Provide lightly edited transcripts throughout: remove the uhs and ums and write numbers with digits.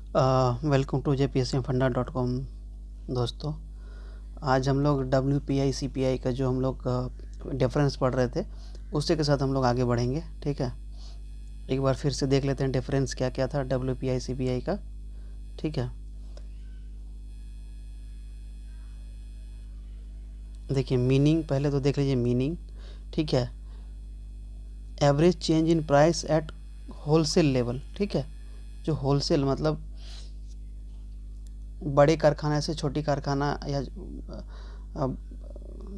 Welcome to jpscfunda.com। दोस्तों, आज हम लोग WPI CPI का जो हम लोग डिफरेंस पढ़ रहे थे उसी के साथ हम लोग आगे बढ़ेंगे। ठीक है, एक बार फिर से देख लेते हैं डिफरेंस क्या क्या था WPI CPI का। ठीक है, देखिए मीनिंग पहले तो देख लीजिए मीनिंग। ठीक है, average change in price at wholesale level. ठीक है, जो होलसेल मतलब बड़े कारखाना से छोटी कारखाना या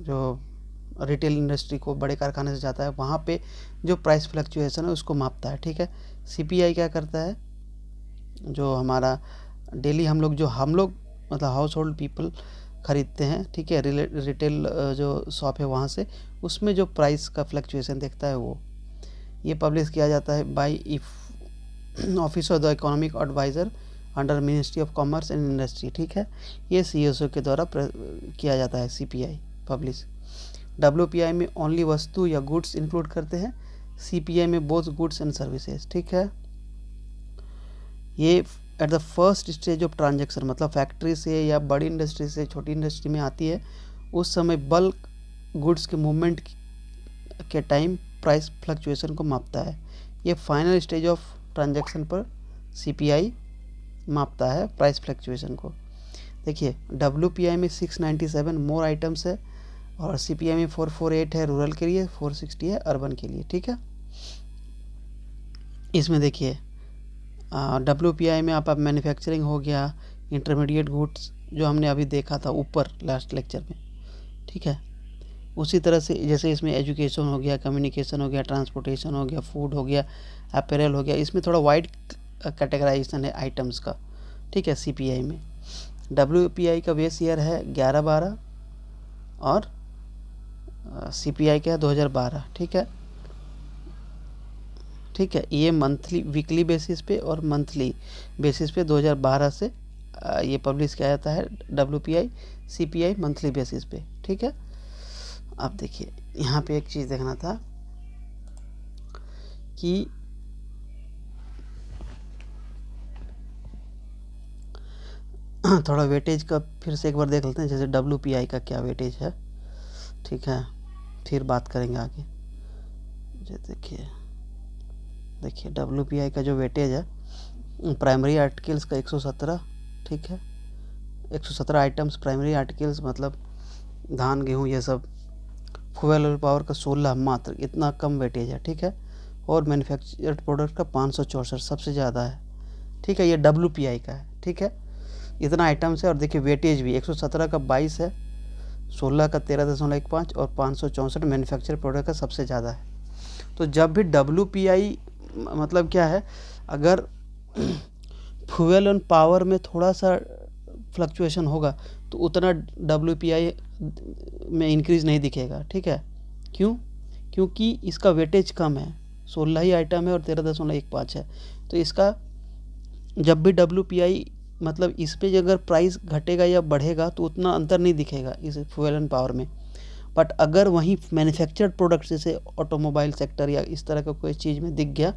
जो रिटेल इंडस्ट्री को बड़े कारखाने से जाता है वहाँ पे जो प्राइस फ्लक्चुएशन है उसको मापता है। ठीक है, सीपीआई क्या करता है, जो हमारा डेली हम लोग मतलब हाउस होल्ड पीपल ख़रीदते हैं। ठीक है, रिटेल जो शॉप है वहाँ से, उसमें जो प्राइस का फ्लक्चुएशन देखता है वो ये पब्लिश किया जाता है by office of the economic adviser under ministry of commerce and industry. ठीक है, ये सीएसओ के द्वारा किया जाता है सीपीआई पब्लिश। डब्ल्यूपीआई में ओनली वस्तु या गुड्स इंक्लूड करते हैं, सीपीआई में बोथ गुड्स एंड सर्विसेज। ठीक है, ये at the first stage of transaction मतलब फैक्ट्री से या बड़ी इंडस्ट्री से छोटी इंडस्ट्री में आती है, उस समय बल्क गुड्स के मूवमेंट के टाइम प्राइस फ्लक्चुएशन को मापता है। ये फाइनल स्टेज ऑफ ट्रांजैक्शन पर सीपीआई मापता है प्राइस फ्लक्चुएशन को। देखिए डब्ल्यूपीआई में 697 मोर आइटम्स है और सीपीआई में 448 है रूरल के लिए, 460 है अर्बन के लिए। ठीक है, इसमें देखिए डब्ल्यूपीआई में आप मैन्युफैक्चरिंग हो गया, इंटरमीडिएट गुड्स जो हमने अभी देखा था ऊपर लास्ट लेक्चर में। ठीक है, उसी तरह से जैसे इसमें एजुकेशन हो गया, कम्युनिकेशन हो गया, ट्रांसपोर्टेशन हो गया, फूड हो गया, अपैरल हो गया, इसमें थोड़ा वाइड कैटेगराइजेशन है आइटम्स का। ठीक है, सीपीआई में डब्ल्यूपीआई का बेस ईयर है 11-12 और सीपीआई का है 2012। ठीक है, ठीक है, ये मंथली वीकली बेसिस पे और मंथली बेसिस पे 2012 से ये पब्लिश किया जाता है डब्ल्यूपीआई सीपीआई मंथली बेसिस पे। ठीक है, अब देखिए यहाँ पे एक चीज़ देखना था कि थोड़ा वेटेज का फिर से एक बार देख लेते हैं, जैसे WPI का क्या वेटेज है। ठीक है, फिर बात करेंगे आगे। देखिए WPI का जो वेटेज है प्राइमरी आर्टिकल्स का 117। ठीक है, 117 आइटम्स प्राइमरी आर्टिकल्स मतलब धान गेहूँ ये सब। फ्यूल और पावर का 16 मात्र, इतना कम वेटेज है। ठीक है, और मैन्युफैक्चर्ड प्रोडक्ट का 564 सबसे ज़्यादा है। ठीक है, ये WPI का है। ठीक है, इतना आइटम्स है और देखिए वेटेज भी 117 का 22 है, 16 का 13.15 और 564 मैन्युफैक्चर प्रोडक्ट का सबसे ज़्यादा है। तो जब भी WPI मतलब क्या है, अगर फ्यूल एंड पावर में थोड़ा सा फ्लक्चुएशन होगा तो उतना WPI में इंक्रीज़ नहीं दिखेगा। ठीक है, क्यों? क्योंकि इसका वेटेज कम है, 16 ही आइटम है और 13.15 है। तो इसका जब भी WPI मतलब इस पे अगर प्राइस घटेगा या बढ़ेगा तो उतना अंतर नहीं दिखेगा इस फ्यूल एंड पावर में। बट अगर वहीं मैन्युफैक्चर्ड प्रोडक्ट जैसे ऑटोमोबाइल सेक्टर या इस तरह का कोई चीज़ में दिख गया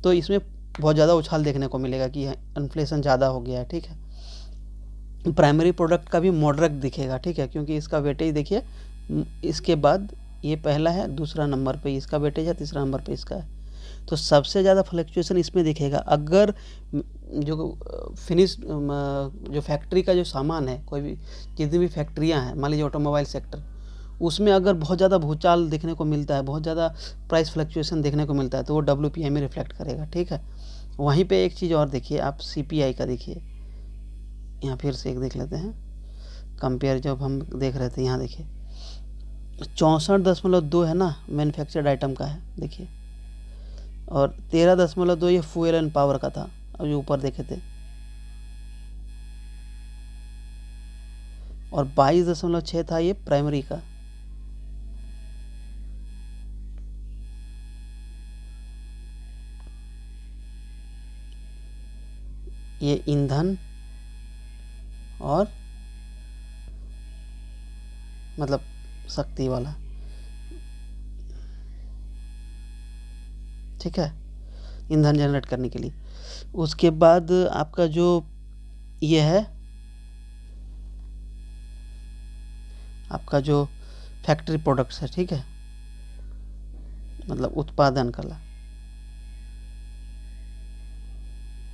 तो इसमें बहुत ज़्यादा उछाल देखने को मिलेगा कि इन्फ्लेशन ज़्यादा हो गया है। ठीक है, प्राइमरी प्रोडक्ट का भी मॉडरेट दिखेगा। ठीक है, क्योंकि इसका वेटेज देखिए इसके बाद ये पहला है, दूसरा नंबर पे इसका वेटेज है, तीसरा नंबर पे इसका है। तो सबसे ज़्यादा फ्लक्चुएशन इसमें दिखेगा। अगर जो फिनिश जो फैक्ट्री का जो सामान है, कोई भी जितनी भी फैक्ट्रियाँ हैं, मान लीजिए ऑटोमोबाइल सेक्टर, उसमें अगर बहुत ज़्यादा भूचाल देखने को मिलता है, बहुत ज़्यादा प्राइस फ्लक्चुएशन देखने को मिलता है तो वो WPI में रिफ्लेक्ट करेगा। ठीक है, वहीं पे एक चीज़ और देखिए आप, CPI का देखिए, यहाँ फिर से एक देख लेते हैं कंपेयर। जब हम देख रहे थे यहाँ देखिए 64.2 है ना मैन्युफैक्चर्ड आइटम का है देखिए, और 13.2 ये फ्यूल एंड पावर का था। अब जो ऊपर देखे थे, और 22.6 था ये प्राइमरी का। ये ईंधन और मतलब शक्ति वाला। ठीक है, ईंधन जनरेट करने के लिए। उसके बाद आपका जो ये है आपका जो फैक्ट्री प्रोडक्ट्स है, ठीक है, मतलब उत्पादन कला,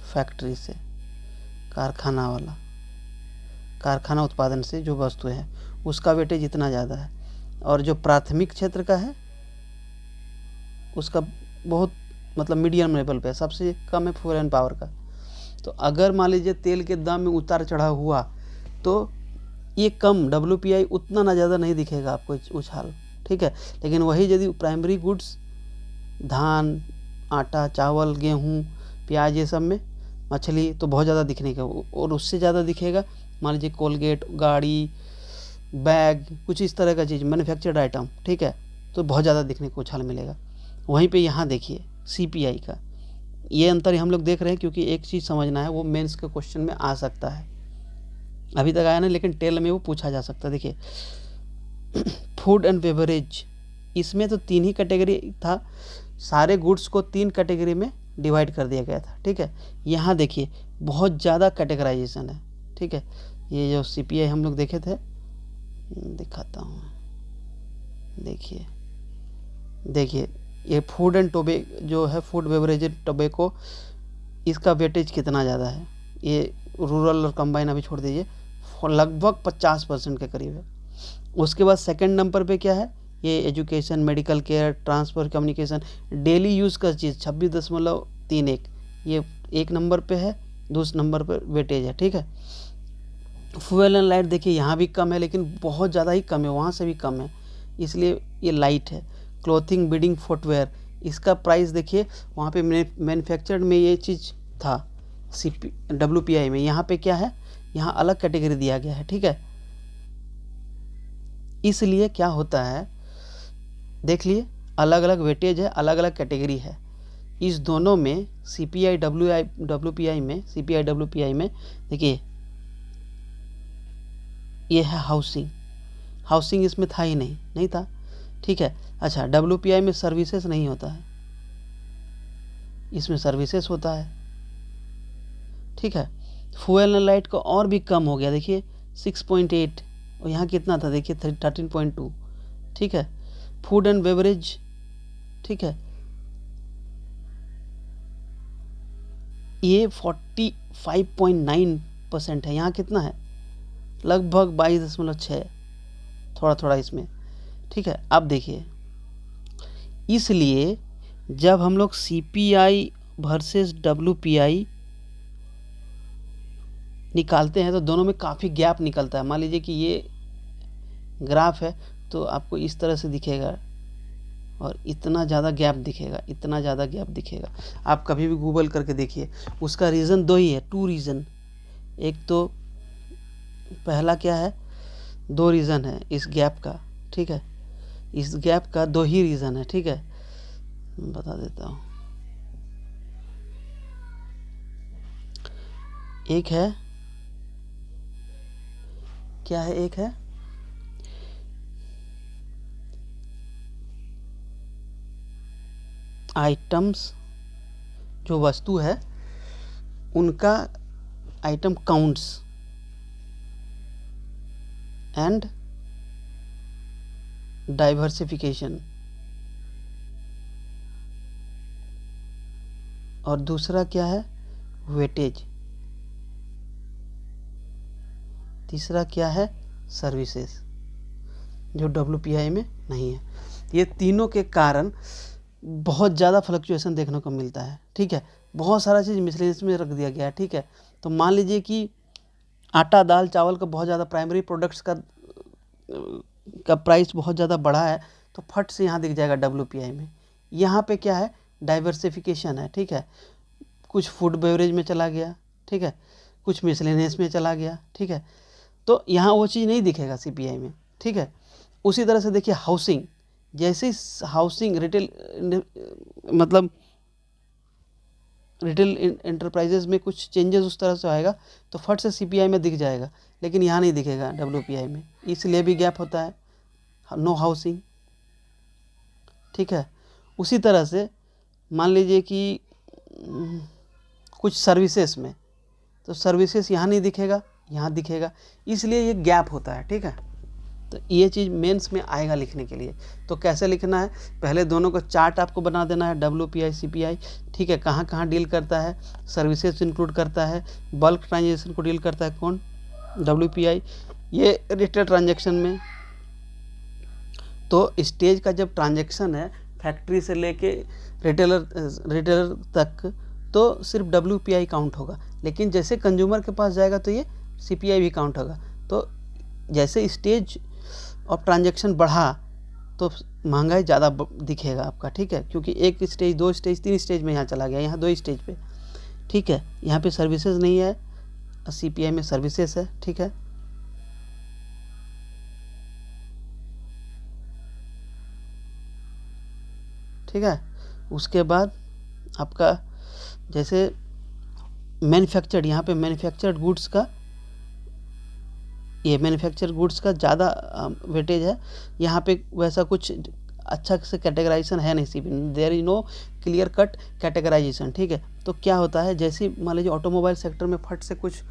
फैक्ट्री से, कारखाना वाला, कारखाना उत्पादन से जो वस्तु है उसका वेटेज इतना ज़्यादा है। और जो प्राथमिक क्षेत्र का है उसका बहुत मतलब मीडियम लेवल पे है, सबसे कम है फ्यूल एंड पावर का। तो अगर मान लीजिए तेल के दाम में उतार चढ़ाव हुआ तो ये कम WPI उतना ना ज़्यादा नहीं दिखेगा आपको उछाल, ठीक है। लेकिन वही यदि प्राइमरी गुड्स धान, आटा, चावल, गेहूँ, प्याज, ये सब में, मछली, तो बहुत ज़्यादा दिखने का। और उससे ज़्यादा दिखेगा मान लीजिए कोलगेट, गाड़ी, बैग, कुछ इस तरह का चीज़, मैन्युफैक्चर्ड आइटम, ठीक है, तो बहुत ज़्यादा दिखने को उछाल मिलेगा। वहीं पे यहाँ देखिए CPI का ये अंतर हम लोग देख रहे हैं, क्योंकि एक चीज़ समझना है, वो मेंस के क्वेश्चन में आ सकता है, अभी तक आया नहीं लेकिन टेल में वो पूछा जा सकता है। देखिए फूड एंड बेवरेज, इसमें तो 3 ही कैटेगरी था, सारे गुड्स को 3 कैटेगरी में डिवाइड कर दिया गया था, ठीक है। यहाँ देखिए बहुत ज़्यादा कैटेगराइजेशन है, ठीक है। ये जो CPI हम लोग देखे थे, दिखाता हूँ, देखिए देखिए ये फूड एंड जो है फूड बेवरेज टोबैको, इसका वेटेज कितना ज़्यादा है। ये रूरल और कंबाइन अभी छोड़ दीजिए, लगभग 50% के करीब है। उसके बाद सेकंड नंबर पे क्या है, ये education, medical care, transport, communication, daily use का चीज़ 26.31, ये 1 नंबर पे है, दूसरे नंबर पर वेटेज है, ठीक है। फ्यूल एंड लाइट देखिए यहाँ भी कम है, लेकिन बहुत ज़्यादा ही कम है, वहाँ से भी कम है, इसलिए ये लाइट है। क्लोथिंग, बिडिंग, फुटवेयर, इसका प्राइस देखिए वहाँ पे मैन्युफैक्चर्ड में ये चीज़ था WPI में, यहाँ पे क्या है, यहाँ अलग कैटेगरी दिया गया है, ठीक है। इसलिए क्या होता है, देख लिए अलग अलग वेटेज है, अलग अलग कैटेगरी है। इस दोनों में CPI WPI में देखिए ये है हाउसिंग इसमें था ही नहीं था, ठीक है। अच्छा, WPI में सर्विसेज नहीं होता है, इसमें सर्विसेज होता है, ठीक है। फ्यूल एंड लाइट का और भी कम हो गया, देखिए 6.8, और यहाँ कितना था देखिए 13.2, ठीक है। फूड एंड बेवरेज, ठीक है, ये 45.9% है, यहाँ कितना है, लगभग 22.6, थोड़ा थोड़ा इसमें, ठीक है। अब देखिए इसलिए जब हम लोग CPI वर्सेस WPI निकालते हैं तो दोनों में काफ़ी गैप निकलता है। मान लीजिए कि ये ग्राफ है तो आपको इस तरह से दिखेगा और इतना ज़्यादा गैप दिखेगा, आप कभी भी गूगल करके देखिए। उसका रीज़न 2 ही है, 2 रीज़न। एक तो पहला क्या है, 2 रीज़न है इस गैप का, ठीक है, इस गैप का 2 ही रीज़न है, ठीक है, बता देता हूँ। एक है, क्या है, एक है आइटम्स, जो वस्तु है उनका आइटम काउंट्स एंड डाइवर्सिफिकेशन, और दूसरा क्या है, वेटेज, तीसरा क्या है, सर्विसेज, जो WPI में नहीं है। ये तीनों के कारण बहुत ज़्यादा फ्लक्चुएशन देखने को मिलता है, ठीक है। बहुत सारा चीज़ मिसलेनियस में रख दिया गया है, ठीक है। तो मान लीजिए कि आटा, दाल, चावल का बहुत ज़्यादा प्राइमरी प्रोडक्ट्स का प्राइस बहुत ज़्यादा बढ़ा है, तो फट से यहाँ दिख जाएगा WPI में। यहाँ पे क्या है, डाइवर्सिफिकेशन है, ठीक है, कुछ फूड बेवरेज में चला गया, ठीक है, कुछ मिसलेनियस में चला गया, ठीक है, तो यहाँ वो चीज़ नहीं दिखेगा CPI में, ठीक है। उसी तरह से देखिए हाउसिंग, जैसे हाउसिंग रिटेल मतलब रिटेल एंटरप्राइजेज में कुछ चेंजेस उस तरह से आएगा तो फट से CPI में दिख जाएगा, लेकिन यहाँ नहीं दिखेगा WPI में, इसलिए भी गैप होता है, नो हाउसिंग, ठीक है। उसी तरह से मान लीजिए कि कुछ सर्विसेज में, तो सर्विसेज यहाँ नहीं दिखेगा, यहाँ दिखेगा, इसलिए ये गैप होता है। ठीक है, तो ये चीज़ मेंस में आएगा लिखने के लिए। तो कैसे लिखना है, पहले दोनों को चार्ट आपको बना देना है, WPI CPI। ठीक है, कहाँ कहाँ डील करता है, सर्विसेज इंक्लूड करता है, बल्क ट्रांजेक्शन को डील करता है कौन, WPI, ये रिटेल ट्रांजेक्शन में। तो स्टेज का जब ट्रांजेक्शन है फैक्ट्री से लेके रिटेलर तक, तो सिर्फ WPI काउंट होगा, लेकिन जैसे कंज्यूमर के पास जाएगा तो ये CPI भी काउंट होगा। तो जैसे स्टेज ऑफ ट्रांजेक्शन बढ़ा तो महंगाई ज़्यादा दिखेगा आपका। ठीक है, क्योंकि एक स्टेज, 2 स्टेज, 3 स्टेज में यहाँ चला गया, यहाँ 2 स्टेज पे। ठीक है, यहाँ पे सर्विसेज नहीं है, CPI में सर्विसेज है। ठीक है, ठीक है, उसके बाद आपका जैसे मैन्युफैक्चर्ड, यहाँ पे मैन्युफैक्चर्ड गुड्स का, ये मैन्युफैक्चर गुड्स का ज़्यादा वेटेज है। यहाँ पे वैसा कुछ अच्छा से कैटेगराइजेशन है नहीं, there is no clear cut categorisation. ठीक है, तो क्या होता है, जैसे मान लीजिए ऑटोमोबाइल सेक्टर में फट से कुछ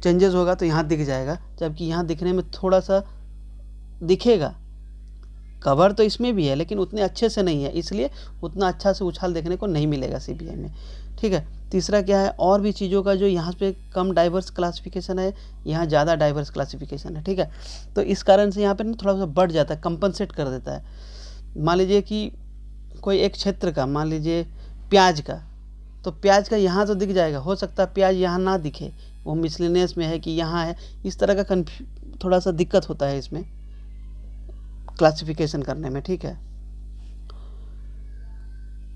चेंजेस होगा तो यहाँ दिख जाएगा, जबकि यहाँ दिखने में थोड़ा सा दिखेगा। कवर तो इसमें भी है लेकिन उतने अच्छे से नहीं है, इसलिए उतना अच्छा से उछाल देखने को नहीं मिलेगा CPI में। ठीक है, तीसरा क्या है, और भी चीज़ों का जो यहाँ पे कम डाइवर्स क्लासिफिकेशन है, यहाँ ज़्यादा डाइवर्स क्लासिफिकेशन है। ठीक है, तो इस कारण से यहाँ पे ना थोड़ा सा बढ़ जाता है, कंपनसेट कर देता है। मान लीजिए कि कोई एक क्षेत्र का, मान लीजिए प्याज का, तो प्याज का यहाँ तो दिख जाएगा, हो सकता है प्याज यहाँ ना दिखे, वो मिसलेनियस में है कि यहाँ है, इस तरह का थोड़ा सा दिक्कत होता है इसमें क्लासिफिकेशन करने में। ठीक है,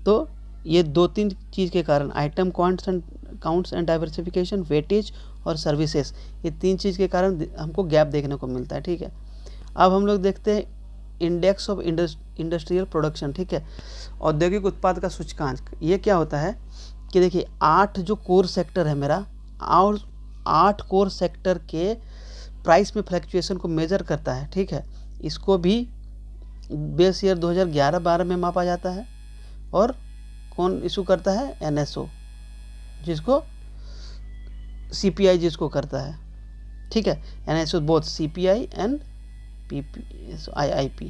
तो ये 2-3 चीज़ के कारण, item counts and diversification, weightage और सर्विसेज, ये 3 चीज़ के कारण हमको गैप देखने को मिलता है। ठीक है, अब हम लोग देखते हैं इंडेक्स ऑफ इंडस्ट्रियल प्रोडक्शन। ठीक है, औद्योगिक उत्पाद का सूचकांक। ये क्या होता है कि देखिए 8 जो कोर सेक्टर है मेरा, और 8 कोर सेक्टर के प्राइस में फ्लक्चुएशन को मेजर करता है। ठीक है, इसको भी बेस ईयर 2011-12 में मापा जाता है। और कौन इशू करता है, NSO, जिसको CPI जिसको करता है। ठीक है, NSO both CPI and IIP।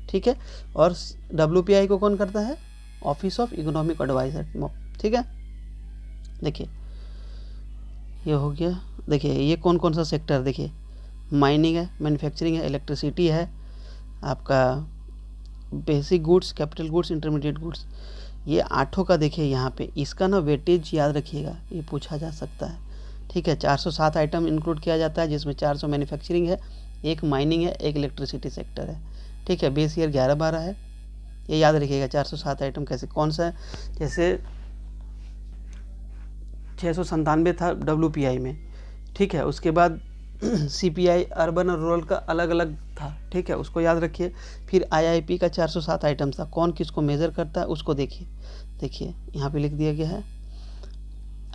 ठीक है, और WPI को कौन करता है, ऑफिस ऑफ इकोनॉमिक एडवाइजर। ठीक है, देखिए ये हो गया। देखिए ये कौन कौन सा सेक्टर, देखिए माइनिंग है, मैन्युफैक्चरिंग है, इलेक्ट्रिसिटी है, आपका basic goods, capital goods, intermediate goods, ये 8 का देखिए यहाँ पे। इसका ना वेटेज याद रखिएगा, ये पूछा जा सकता है। ठीक है, 407 आइटम इंक्लूड किया जाता है, जिसमें 400 मैन्युफैक्चरिंग है, 1 माइनिंग है, 1 इलेक्ट्रिसिटी सेक्टर है। ठीक है, बेस ईयर 11-12 है, ये याद रखिएगा। 407 आइटम कैसे, कौन सा है, जैसे 697 था WPI में। ठीक है, उसके बाद CPI अर्बन और रूरल का अलग अलग था। ठीक है, उसको याद रखिए। फिर IIP का 407 आइटम था, कौन किसको मेज़र करता है उसको देखिए। देखिए यहाँ पे लिख दिया गया है,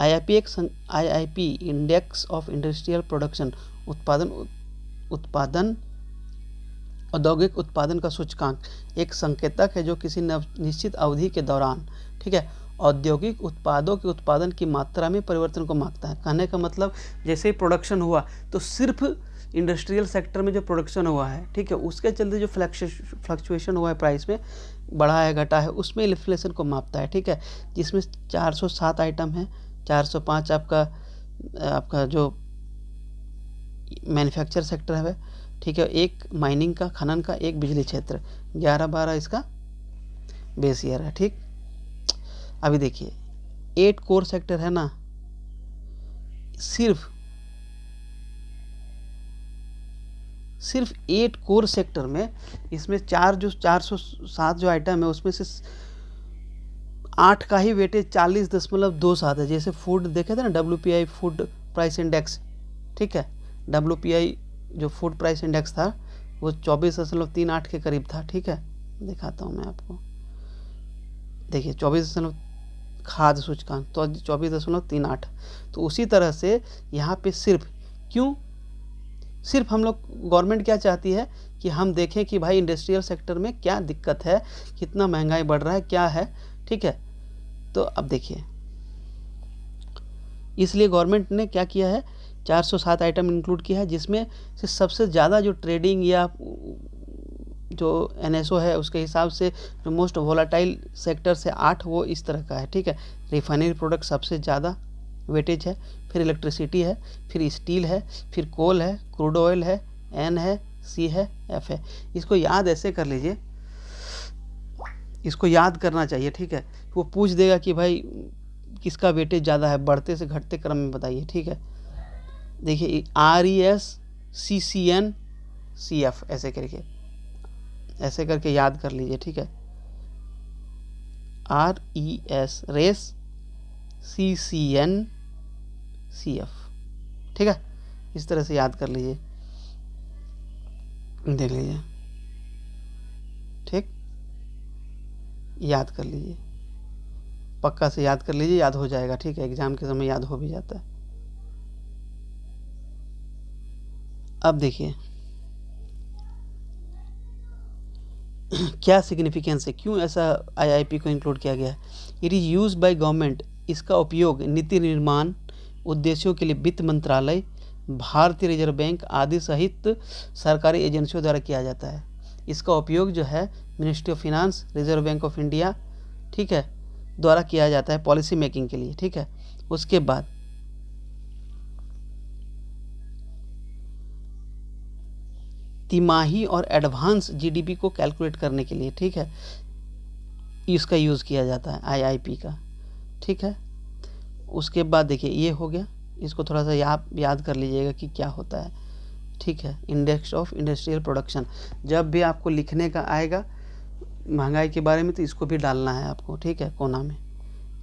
IIP index of industrial production, उत्पादन औद्योगिक उत्पादन का सूचकांक, एक संकेतक है जो किसी निश्चित अवधि के दौरान, ठीक है, औद्योगिक उत्पादों के उत्पादन की मात्रा में परिवर्तन को मापता है। कहने का मतलब जैसे ही प्रोडक्शन हुआ तो सिर्फ इंडस्ट्रियल सेक्टर में जो प्रोडक्शन हुआ है, ठीक है, उसके चलते जो फ्लक्चुएशन हुआ है प्राइस में, बढ़ा है घटा है, उसमें इन्फ्लेशन को मापता है। ठीक है, जिसमें 407 आइटम है, 405 आपका जो मैन्युफैक्चर सेक्टर है, ठीक है, 1 माइनिंग का, खनन का, 1 बिजली क्षेत्र, 11-12 इसका बेस ईयर है। ठीक, अभी देखिए 8 कोर सेक्टर है ना, सिर्फ 8 कोर सेक्टर में, इसमें 407 जो आइटम है उसमें से 8 का ही वेटेज 40.27 है। जैसे फूड देखे थे ना, WPI फूड प्राइस इंडेक्स, ठीक है, WPI जो फूड प्राइस इंडेक्स था वो 24.38 के करीब था। ठीक है, दिखाता हूँ मैं आपको, देखिए 24 खाद्य सूचकांक तो 24.38। तो उसी तरह से यहाँ पे सिर्फ हम लोग, गवर्नमेंट क्या चाहती है कि हम देखें कि भाई इंडस्ट्रियल सेक्टर में क्या दिक्कत है, कितना महंगाई बढ़ रहा है, क्या है। ठीक है, तो अब देखिए, इसलिए गवर्नमेंट ने क्या किया है, 407 आइटम इंक्लूड किया है, जिसमें से सबसे ज़्यादा जो ट्रेडिंग या जो एनएसओ है उसके हिसाब से जो मोस्ट वोलाटाइल सेक्टर से 8 वो इस तरह का है, ठीक है। रिफाइनरी प्रोडक्ट सबसे ज़्यादा वेटेज है, फिर इलेक्ट्रिसिटी है, फिर स्टील है, फिर कोल है, क्रूड ऑयल है, एन है, सी है, एफ है। इसको याद ऐसे कर लीजिए, इसको याद करना चाहिए, ठीक है। वो पूछ देगा कि भाई किसका वेटेज ज़्यादा है, बढ़ते से घटते क्रम में बताइए, ठीक है। देखिए RES CCN CF ऐसे करके याद कर लीजिए, ठीक है। RES रेस CCN CF, ठीक है। इस तरह से याद कर लीजिए, देख लीजिए, ठीक, याद कर लीजिए, पक्का से याद कर लीजिए, याद हो जाएगा, ठीक है। एग्जाम के समय याद हो भी जाता है। अब देखिए क्या सिग्निफिकेंस है, क्यों ऐसा IIP को इंक्लूड किया गया है। It is use by government, इसका उपयोग नीति निर्माण उद्देश्यों के लिए वित्त मंत्रालय, भारतीय रिजर्व बैंक आदि सहित सरकारी एजेंसियों द्वारा किया जाता है। इसका उपयोग जो है ministry of finance, reserve bank of India, ठीक है, द्वारा किया जाता है पॉलिसी मेकिंग के लिए, ठीक है। उसके बाद तिमाही और एडवांस GDP को कैलकुलेट करने के लिए, ठीक है, इसका यूज़ किया जाता है IIP का, ठीक है। उसके बाद देखिए ये हो गया, इसको थोड़ा सा याद कर लीजिएगा कि क्या होता है, ठीक है। इंडेक्स ऑफ इंडस्ट्रियल प्रोडक्शन, जब भी आपको लिखने का आएगा महंगाई के बारे में तो इसको भी डालना है आपको, ठीक है, कोना में,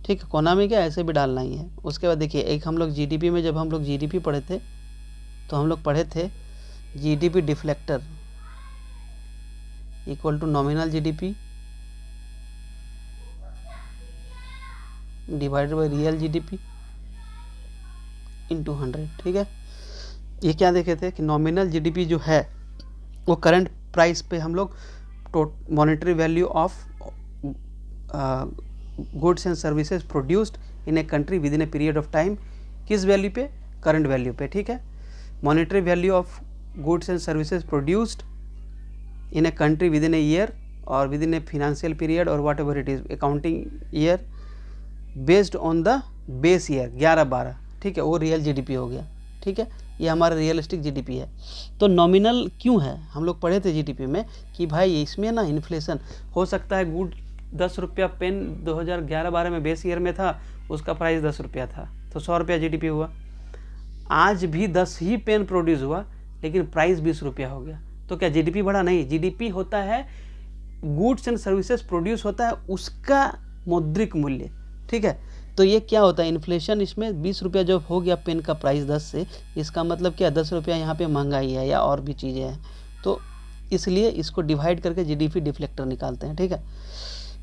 ठीक है। कोना में क्या, ऐसे भी डालना ही है। उसके बाद देखिए एक हम लोग GDP में, जब हम लोग GDP पढ़े थे तो हम लोग पढ़े थे GDP deflator equal to nominal GDP divided by real GDP into 100, ठीक है। ये क्या देखे थे कि नॉमिनल GDP जो है वो करंट प्राइस पे हम लोग monetary value of goods and services produced in a country within a period of time, किस वैल्यू पे, करंट वैल्यू पे, ठीक है। Monetary value of goods and services produced in a country within a year और within a financial period और whatever it is accounting year based on the base year 11-12, ठीक है, वो real GDP हो गया, ठीक है। ये हमारा रियलिस्टिक GDP है। तो नॉमिनल क्यों है, हम लोग पढ़े थे GDP में कि भाई इसमें ना इन्फ्लेशन हो सकता है। गुड 10 रुपया पेन 2011-12 में बेस ईयर में था, उसका प्राइस 10 रुपया था, तो 100 रुपया GDP हुआ। आज भी 10 ही पेन प्रोड्यूस हुआ लेकिन प्राइस 20 रुपया हो गया, तो क्या GDP बढ़ा? नहीं, GDP होता है गुड्स एंड सर्विसेज प्रोड्यूस होता है उसका मौद्रिक मूल्य, ठीक है। तो ये क्या होता है, इन्फ्लेशन इसमें 20 रुपया जब हो गया पेन का प्राइस 10 से, इसका मतलब क्या 10 रुपया यहाँ पे महंगाई है या और भी चीज़ें हैं, तो इसलिए इसको डिवाइड करके GDP डिफ्लेक्टर निकालते हैं, ठीक है।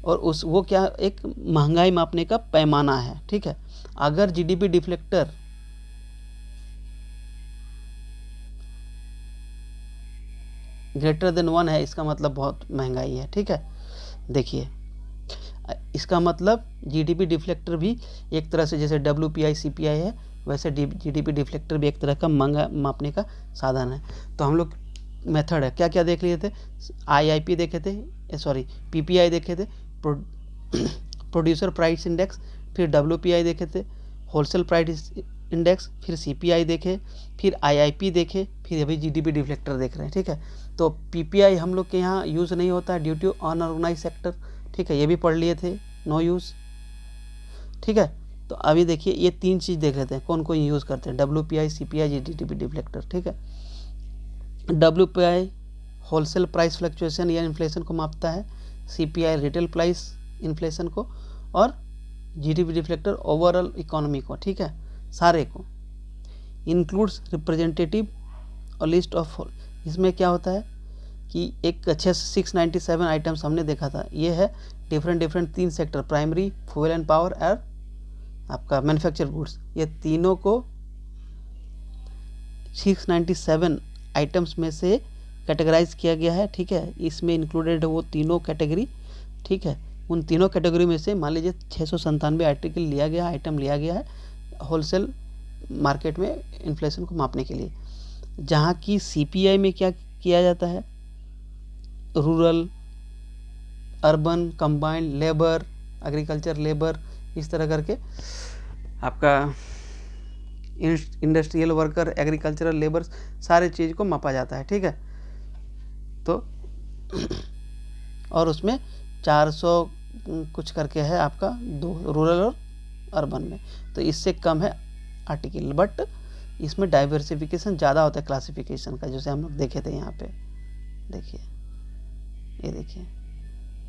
और वो क्या एक महंगाई मापने का पैमाना है, ठीक है। अगर GDP डिफ्लेक्टर ग्रेटर देन 1 है, इसका मतलब बहुत महंगाई है, ठीक है। देखिए इसका मतलब GDP डिफ्लेक्टर भी एक तरह से, जैसे WPI CPI है वैसे GDP डिफ्लेक्टर भी एक तरह का महंगा मापने का साधन है। तो हम लोग मेथड है, क्या क्या देख लिए थे, IIP देखे थे, सॉरी PPI देखे थे, प्रोड्यूसर प्राइस इंडेक्स, फिर WPI देखे थे, होलसेल प्राइस इंडेक्स, फिर CPI देखे, फिर IIP देखे, फिर अभी GDP डिफ्लेक्टर देख रहे हैं, ठीक है। तो PPI हम लोग के यहाँ यूज़ नहीं होता है ड्यू टू अनऑर्गेनाइज सेक्टर, ठीक है, ये भी पढ़ लिए थे, नो यूज़, ठीक है। तो अभी देखिए ये 3 चीज़ देख लेते हैं कौन कौन यूज़ करते हैं, WPI CPI GDP डिफ्लेक्टर, ठीक है। WPI होलसेल प्राइस फ्लक्चुएशन या इन्फ्लेशन को मापता है, CPI रिटेल प्राइस इन्फ्लेशन को, और GDP डिफ्लेक्टर ओवरऑल इकोनॉमी को, ठीक है, सारे को। इंक्लूड्स रिप्रेजेंटेटिव और लिस्ट ऑफ, इसमें क्या होता है कि एक अच्छे 697 आइटम्स हमने देखा था, ये है different 3 sector, primary, fuel and power और आपका मैन्युफैक्चर गुड्स, ये तीनों को 697 आइटम्स में से कैटेगराइज किया गया है, ठीक है। इसमें इंक्लूडेड है वो तीनों कैटेगरी, ठीक है। उन तीनों कैटेगरी में से मान लीजिए 697 आर्टिकल लिया गया, आइटम लिया गया है होलसेल मार्केट में इन्फ्लेशन को मापने के लिए। जहाँ की सीपीआई में क्या किया जाता है, rural, urban, combined, labour, agriculture labour, इस तरह करके आपका इंडस्ट्रियल वर्कर, एग्रीकल्चरल लेबर, सारे चीज़ को मापा जाता है, ठीक है। तो और उसमें 400 कुछ करके है आपका दो, रूरल और अर्बन में, तो इससे कम है आर्टिकल, बट इसमें डाइवर्सिफिकेशन ज़्यादा होता है क्लासिफिकेशन का, जैसे हम लोग देखे थे यहाँ पे, देखिए ये देखिए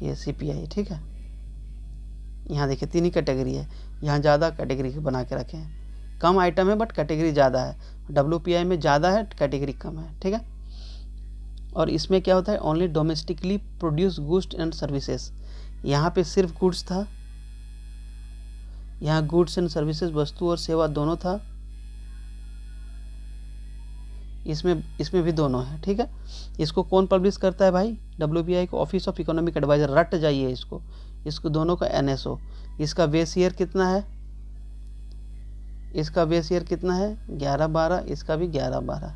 ये सीपीआई, ठीक है। यहाँ देखिए 3 ही कैटेगरी है, यहाँ ज़्यादा कैटेगरी बना के रखे हैं, कम आइटम है बट कैटेगरी ज़्यादा है, डब्ल्यूपीआई में ज़्यादा है कैटेगरी कम है, ठीक है। और इसमें क्या होता है, only domestically produce goods and services, यहाँ पे सिर्फ गुड्स था, यहाँ गुड्स एंड सर्विसेज वस्तु और सेवा दोनों था, इसमें भी दोनों है, ठीक है। इसको कौन पब्लिश करता है भाई, डब्ल्यूपीआई को ऑफिस ऑफ इकोनॉमिक एडवाइजर, रट जाइए इसको दोनों का एनएसओ। इसका बेस ईयर कितना है, इसका बेस ईयर कितना है 11-12, इसका भी 11-12,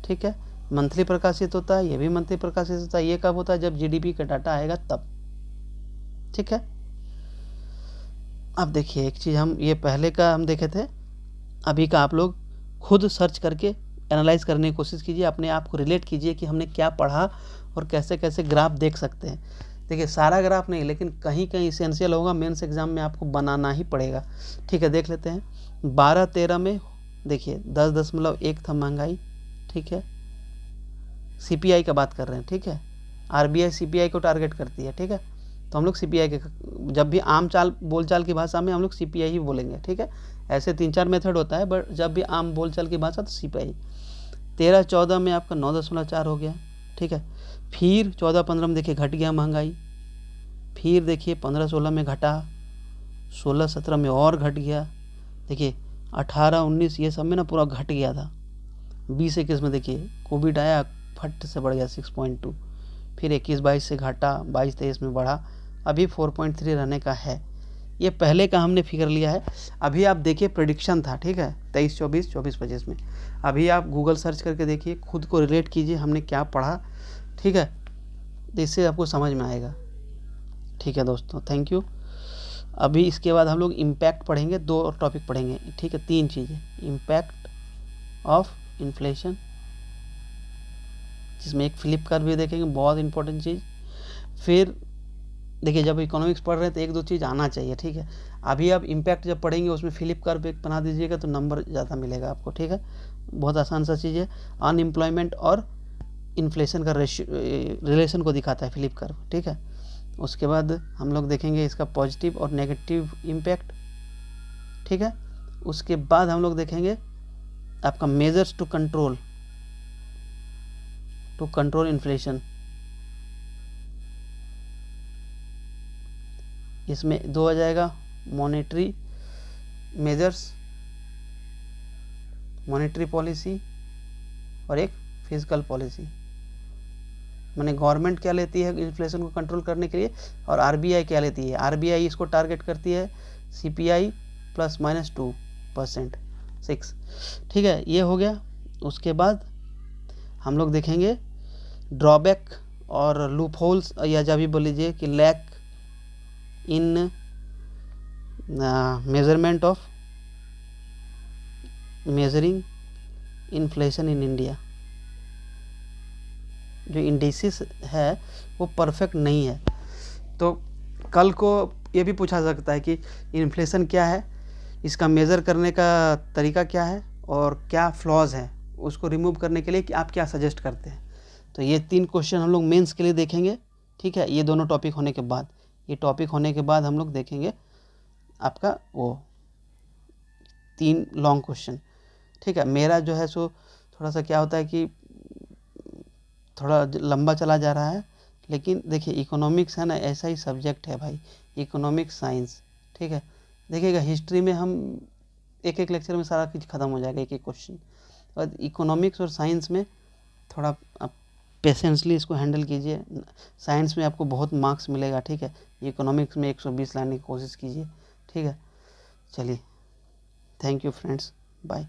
ठीक है। मंथली प्रकाशित होता है, ये भी मंथली प्रकाशित होता है। ये कब होता है, जब जीडीपी का डाटा आएगा तब, ठीक है। अब देखिए एक चीज़, हम ये पहले का हम देखे थे, अभी का आप लोग खुद सर्च करके एनालाइज करने की कोशिश कीजिए, अपने आप को रिलेट कीजिए कि हमने क्या पढ़ा और कैसे कैसे ग्राफ देख सकते हैं। देखिए सारा ग्राफ नहीं, लेकिन कहीं कहीं इसेंशियल होगा, मेंस एग्जाम में आपको बनाना ही पड़ेगा, ठीक है। देख लेते हैं 12-13 में देखिए 10.1 था महंगाई, ठीक है। सीपीआई का बात कर रहे हैं, ठीक है। आरबीआई सीपीआई को टारगेट करती है, ठीक है। तो हम लोग सीपीआई के, जब भी आम बोलचाल की भाषा में हम लोग सीपीआई ही बोलेंगे, ठीक है। ऐसे 3-4 मेथड होता है, बट जब भी आम बोलचाल की भाषा तो सीपीआई। 13-14 में आपका 9.4 हो गया, ठीक है। फिर 14-15 में देखिए घट गया महंगाई, फिर देखिए 15-16 में घटा, 16-17 में और घट गया, देखिए 18-19 ये सब में ना पूरा घट गया था। 20-21 में देखिए कोविड आया, फट से बढ़ गया 6.2, फिर 21-22 से घटा, 22-23 में बढ़ा, अभी 4.3 रहने का है। ये पहले का हमने फिगर लिया है। अभी आप देखिए प्रेडिक्शन था, ठीक है, 23-24, 24-25 में। अभी आप गूगल सर्च करके देखिए, खुद को रिलेट कीजिए हमने क्या पढ़ा, ठीक है, तो इससे आपको समझ में आएगा, ठीक है दोस्तों। Thank you. अभी इसके बाद हम लोग इम्पैक्ट पढ़ेंगे, 2 टॉपिक पढ़ेंगे, ठीक है, 3 चीज़ें, इम्पैक्ट ऑफ इन्फ्लेशन, जिसमें एक फ्लिप कर्व भी देखेंगे, बहुत इंपॉर्टेंट चीज़। फिर देखिए जब इकोनॉमिक्स पढ़ रहे हैं तो 1-2 चीज़ आना चाहिए, ठीक है। अभी आप इम्पैक्ट जब पढ़ेंगे उसमें फ्लिप कर्व एक बना दीजिएगा तो नंबर ज़्यादा मिलेगा आपको, ठीक है। बहुत आसान सा चीज़ है। अनएम्प्लॉयमेंट और इन्फ्लेशन का रिलेशन को दिखाता है फ्लिप कर्व, ठीक है। उसके बाद हम लोग देखेंगे इसका पॉजिटिव और नेगेटिव इम्पैक्ट, ठीक है। उसके बाद हम लोग देखेंगे आपका मेजर्स टू कंट्रोल इन्फ्लेशन। इसमें 2 आ जाएगा, मॉनेटरी मेजर्स, मॉनेटरी पॉलिसी, और एक फिजिकल पॉलिसी। माने गवर्नमेंट क्या लेती है इन्फ्लेशन को कंट्रोल करने के लिए, और आरबीआई क्या लेती है। आरबीआई इसको टारगेट करती है सीपीआई +-2%, 6, ठीक है। ये हो गया। उसके बाद हम लोग देखेंगे ड्रॉबैक और लूप होल्स, या जब भी बोल लीजिए कि lack in measurement of measuring inflation in India. जो इंडिसेस है वो परफेक्ट नहीं है, तो कल को ये भी पूछा सकता है कि इन्फ्लेशन क्या है, इसका मेज़र करने का तरीका क्या है, और क्या फ्लॉज हैं, उसको रिमूव करने के लिए कि आप क्या सजेस्ट करते हैं। तो ये 3 क्वेश्चन हम लोग मेंस के लिए देखेंगे, ठीक है। ये दोनों टॉपिक होने के बाद, ये टॉपिक होने के बाद हम लोग देखेंगे आपका वो 3 लॉन्ग क्वेश्चन, ठीक है। मेरा जो है सो थोड़ा सा क्या होता है कि थोड़ा लंबा चला जा रहा है, लेकिन देखिए इकोनॉमिक्स है ना, ऐसा ही सब्जेक्ट है भाई, इकोनॉमिक्स साइंस, ठीक है। देखिएगा हिस्ट्री में हम एक लेक्चर में सारा चीज़ ख़त्म हो जाएगा, एक क्वेश्चन। और इकोनॉमिक्स और साइंस में थोड़ा पेशेंसली इसको हैंडल कीजिए। साइंस में आपको बहुत मार्क्स मिलेगा, ठीक है। इकोनॉमिक्स में 120 लाने की कोशिश कीजिए, ठीक है। चलिए, थैंक यू फ्रेंड्स, बाय।